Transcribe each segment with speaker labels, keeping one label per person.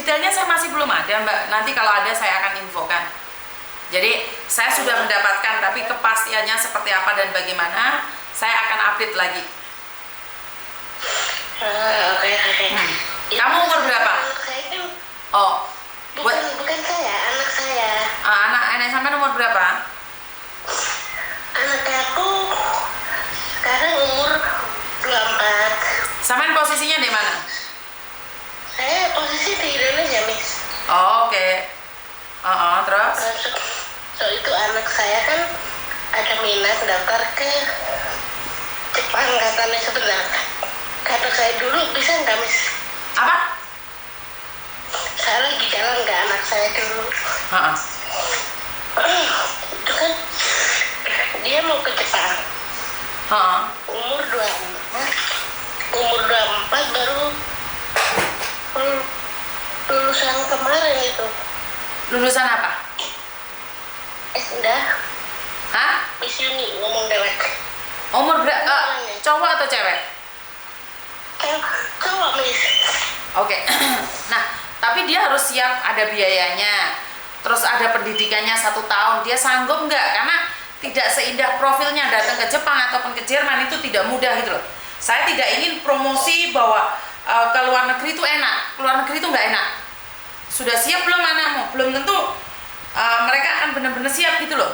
Speaker 1: detailnya saya masih belum ada Mbak. Nanti kalau ada saya akan infokan. Jadi saya sudah mendapatkan, tapi kepastiannya seperti apa dan bagaimana saya akan update lagi.
Speaker 2: Oke.
Speaker 1: Kamu umur berapa?
Speaker 2: Anak saya kan
Speaker 1: Oh,
Speaker 2: bukan saya, anak saya.
Speaker 1: anak sampai umur berapa?
Speaker 2: Anak aku sekarang umur 24.
Speaker 1: Sampai posisinya di mana?
Speaker 2: Saya posisi di Indonesia, Miss.
Speaker 1: Oh, oke. Terus?
Speaker 2: So itu anak saya kan ada minat daftar ke Jepang katanya sebenarnya. Kata saya dulu, bisa nggak, Miss?
Speaker 1: Apa?
Speaker 2: Saya lagi jalan nggak anak saya dulu. Itu kan dia mau ke Jepang. Umur 24 baru lulusan kemarin itu.
Speaker 1: Lulusan apa?
Speaker 2: Udah.
Speaker 1: Hah?
Speaker 2: Miss Yuni ngomong dewek.
Speaker 1: Umur berapa? Cowok atau cewek?
Speaker 2: Cowok, Miss.
Speaker 1: Oke. Nah, tapi dia harus siap, ada biayanya. Terus ada pendidikannya 1 tahun. Dia sanggup nggak? Karena tidak seindah profilnya datang ke Jepang ataupun ke Jerman itu tidak mudah gitu loh. Saya tidak ingin promosi bahwa ke luar negeri itu enak. Ke luar negeri itu nggak enak. Sudah siap belum anakmu? Belum tentu mereka akan benar-benar siap gitu loh.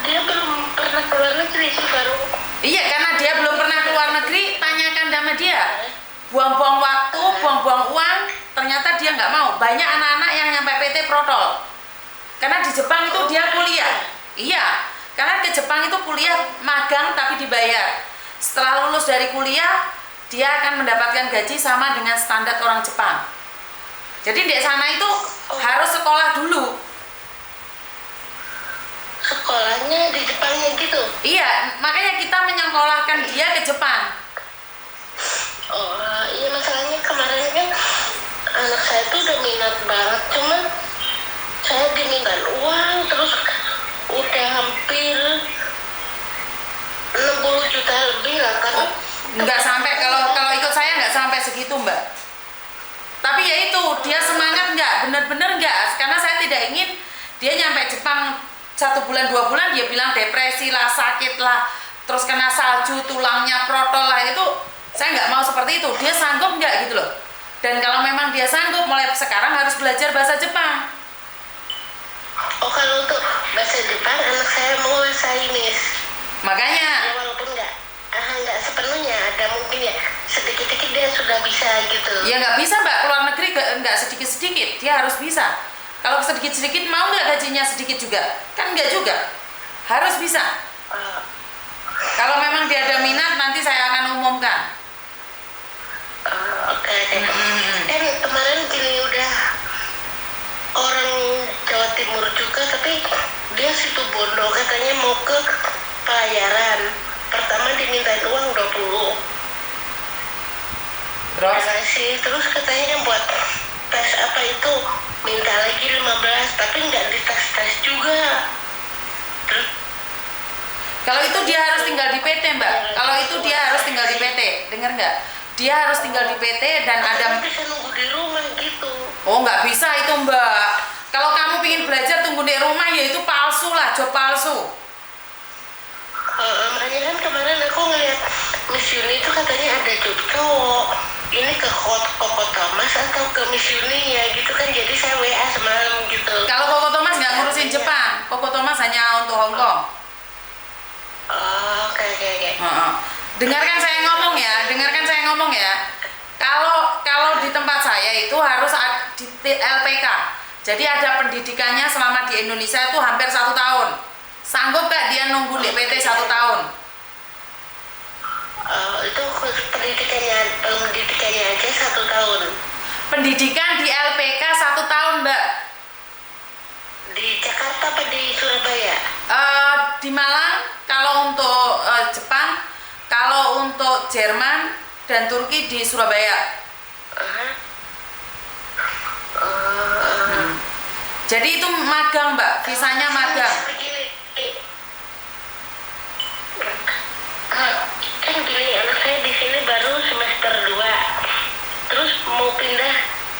Speaker 2: Dia belum pernah ke luar negeri sih, baru.
Speaker 1: Iya, karena dia belum pernah ke luar negeri, tanyakan sama dia. Buang-buang waktu, buang-buang uang, ternyata dia nggak mau. Banyak anak-anak yang nyampe PT protol. Karena di Jepang itu dia kuliah. Iya, karena ke Jepang itu kuliah magang tapi dibayar. Setelah lulus dari kuliah, dia akan mendapatkan gaji sama dengan standar orang Jepang. Jadi di sana itu harus sekolah dulu.
Speaker 2: Sekolahnya di Jepangnya gitu?
Speaker 1: Iya, makanya kita menyekolahkan dia ke Jepang.
Speaker 2: Iya, masalahnya kemarin kan anak saya tuh udah minat banget, cuman saya diminta uang terus udah hampir 60 juta lebih lah kan.
Speaker 1: Nggak sampai, kalau ikut saya nggak sampai segitu Mbak. Tapi ya itu, dia semangat nggak, bener-bener nggak, karena saya tidak ingin dia nyampe Jepang 1 bulan 2 bulan dia bilang depresi lah, sakit lah, terus kena salju, tulangnya protol lah, itu saya nggak mau seperti itu. Dia sanggup nggak gitu loh. Dan kalau memang dia sanggup, mulai sekarang harus belajar bahasa Jepang.
Speaker 2: Kalau untuk bahasa Jepang anak saya menguasai, Miss.
Speaker 1: Makanya
Speaker 2: Ya, walaupun nggak sepenuhnya, ada mungkin ya sedikit-sedikit dia sudah bisa gitu.
Speaker 1: ya nggak bisa Mbak, keluar negeri nggak sedikit-sedikit, dia harus bisa. Kalau sedikit-sedikit mau nggak gajinya sedikit juga? Kan nggak juga, harus bisa. Kalau memang dia ada minat, nanti saya akan umumkan.
Speaker 2: Oke. Kan kemarin gini udah orang Jawa Timur juga, tapi dia situ Bondo katanya mau ke pelayaran. Pertama dimintain uang 20. Terus katanya buat tes apa itu minta lagi 15, tapi nggak dites juga. Terus
Speaker 1: Kalau itu dia harus tinggal di PT Mbak. Kalau itu dia harus tinggal di PT, dengar nggak? Dia harus tinggal di PT dan ada.
Speaker 2: bisa nunggu di rumah gitu.
Speaker 1: Oh nggak bisa itu Mbak. Kalau kamu ingin belajar tunggu di rumah ya itu palsu lah, job palsu.
Speaker 2: Makanya kan kemarin aku ngeliat Miss Yuni itu katanya ada job cowok. Ini ke Koko Thomas atau ke Miss Yuni ya gitu kan, jadi saya WA semalam gitu.
Speaker 1: Kalau Koko Thomas nggak ngurusin Jepang, Koko Thomas hanya untuk Hong Kong.
Speaker 2: Oke.
Speaker 1: Dengarkan saya ngomong ya. Kalau di tempat saya itu harus di LPK. Jadi ada pendidikannya selama di Indonesia itu hampir 1 tahun. Sanggup gak dia nunggu di PT 1 tahun?
Speaker 2: Itu pendidikannya aja 1 tahun.
Speaker 1: Pendidikan di LPK 1 tahun Mbak.
Speaker 2: Di Jakarta apa di Surabaya?
Speaker 1: Di Malang kalau untuk Jepang, kalau untuk Jerman dan Turki di Surabaya. Jadi itu magang Mbak, visanya magang.
Speaker 2: gini, anak saya di sini baru semester 2, terus mau pindah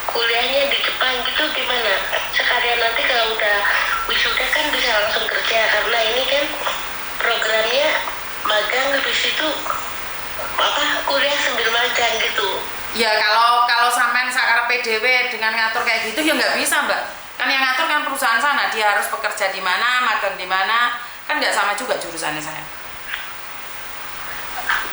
Speaker 2: kuliahnya di Jepang gitu gimana? Sekalian nanti kalau udah wisuda kan bisa langsung kerja, karena ini kan programnya magang, habis itu kuliah sambil magang gitu.
Speaker 1: Ya kalau sampean sakar PDW dengan ngatur kayak gitu ya nggak bisa mbak. Kan yang ngatur kan perusahaan sana, dia harus bekerja di mana, magang di mana, kan nggak sama juga jurusannya saya.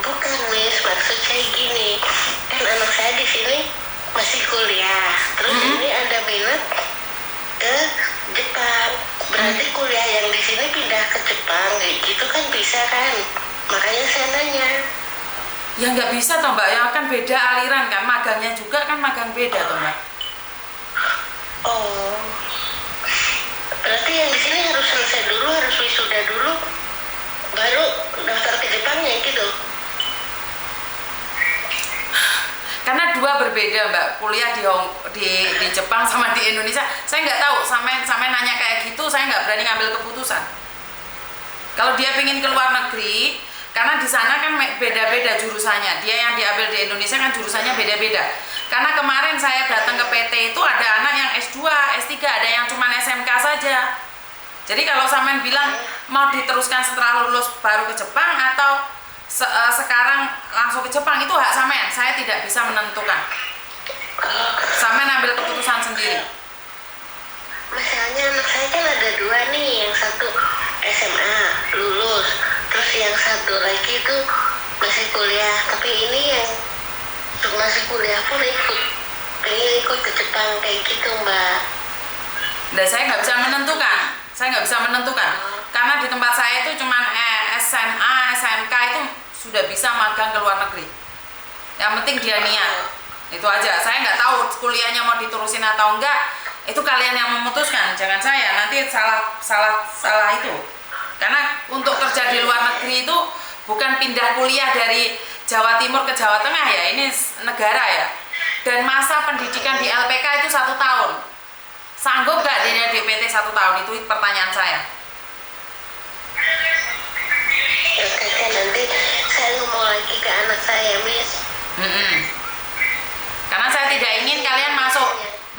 Speaker 2: Bukan Miss, maksud saya gini, kan anak saya di sini masih kuliah, terus ini ada minat ke Jepang, berarti kuliah yang di sini pindah ke Jepang, kayak gitu kan bisa kan? Makanya saya nanya.
Speaker 1: Ya nggak bisa toh mbak, ya kan beda aliran kan, magangnya juga kan magang beda toh mbak.
Speaker 2: Oh, berarti yang di sini harus selesai dulu, harus wisuda dulu, baru daftar ke Jepangnya gitu.
Speaker 1: Karena dua berbeda mbak, kuliah di Jepang sama di Indonesia. Saya nggak tahu, sampai nanya kayak gitu, saya nggak berani ngambil keputusan. Kalau dia pengen ke luar negeri, karena di sana kan beda-beda jurusannya. Dia yang diambil di Indonesia kan jurusannya beda-beda. Karena kemarin saya datang ke PT itu ada anak yang S2, S3, ada yang cuma SMK saja. Jadi kalau sampean bilang mau diteruskan setelah lulus baru ke Jepang atau sekarang langsung ke Jepang, itu hak sampean. Saya tidak bisa menentukan. Sampean ambil keputusan sendiri.
Speaker 2: Misalnya anak saya kan ada 2 nih, yang satu SMA lulus, terus yang satu lagi itu masih kuliah, tapi ini yang masih kuliah pun pengen ikut ke Jepang kayak gitu mbak.
Speaker 1: Dan saya nggak bisa menentukan, karena di tempat saya itu cuma SMA, SMK itu sudah bisa magang ke luar negeri. Yang penting dia niat, itu aja. Saya nggak tahu kuliahnya mau diterusin atau enggak, itu kalian yang memutuskan, jangan saya. Nanti salah itu. Karena untuk kerja di luar negeri itu bukan pindah kuliah dari Jawa Timur ke Jawa Tengah ya, ini negara ya. Dan masa pendidikan di LPK itu 1 tahun. Sanggup nggak dia DPT 1 tahun? Itu pertanyaan saya.
Speaker 2: Oke, nanti saya ngomong lagi ke anak saya, Miss.
Speaker 1: Karena saya tidak ingin kalian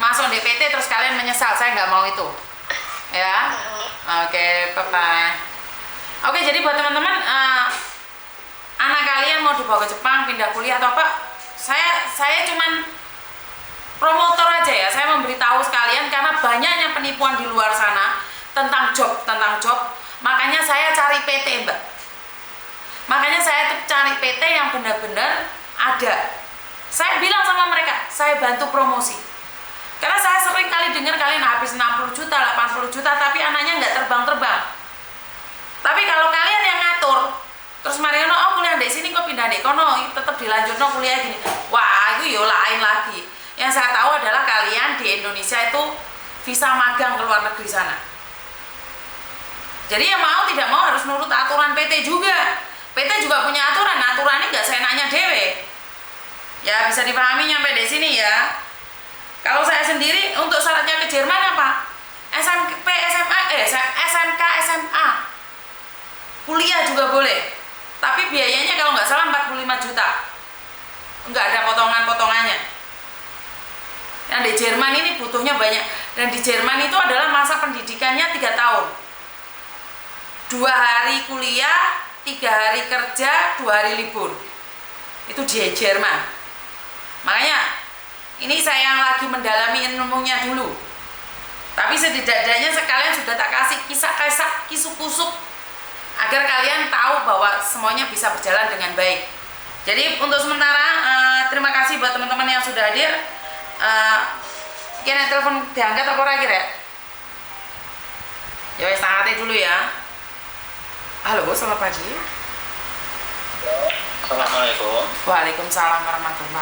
Speaker 1: masuk DPT terus kalian menyesal. Saya nggak mau itu. Ya. Oke, bye-bye. Oke, jadi buat teman-teman, anak kalian mau dibawa ke Jepang, pindah kuliah atau apa, saya cuman promotor aja ya. Saya memberitahu sekalian karena banyaknya penipuan di luar sana tentang job. Makanya saya cari PT, Mbak. Makanya saya tuh cari PT yang benar-benar ada. Saya bilang sama mereka, saya bantu promosi. Karena saya sering kali dengar kalian habis 60 juta, 80 juta, tapi anaknya nggak terbang-terbang. Tapi kalau kalian yang ngatur, terus Mariono, kuliah di sini kok pindah di kono, tetap dilanjutno kuliah gini. Wah, itu yo lain lagi. Yang saya tahu adalah kalian di Indonesia itu visa magang ke luar negeri sana. Jadi yang mau tidak mau harus nurut aturan PT juga. PT juga punya aturannya nggak saya nanya dewe. Ya bisa dipahami nyampe di sini ya. Kalau saya sendiri untuk syaratnya ke Jerman apa? SMP, SMA, SMK, SMA. Kuliah juga boleh. Tapi biayanya kalau nggak salah 45 juta. Nggak ada potongan-potongannya. Yang di Jerman ini butuhnya banyak. Dan di Jerman itu adalah masa pendidikannya 3 tahun. 2 hari kuliah, 3 hari kerja, 2 hari libur. Itu di Jerman. Makanya ini saya yang lagi mendalami ilmunya dulu. Tapi setidaknya sekalian sudah tak kasih kisah-kisah, kisuk-kusuk agar kalian tahu bahwa semuanya bisa berjalan dengan baik. Jadi untuk sementara terima kasih buat teman-teman yang sudah hadir. Kira telepon diangkat apa ora kira? Ya wes tangate dulu ya. Halo, selamat pagi.
Speaker 3: Assalamualaikum.
Speaker 1: Waalaikumsalam warahmatullahi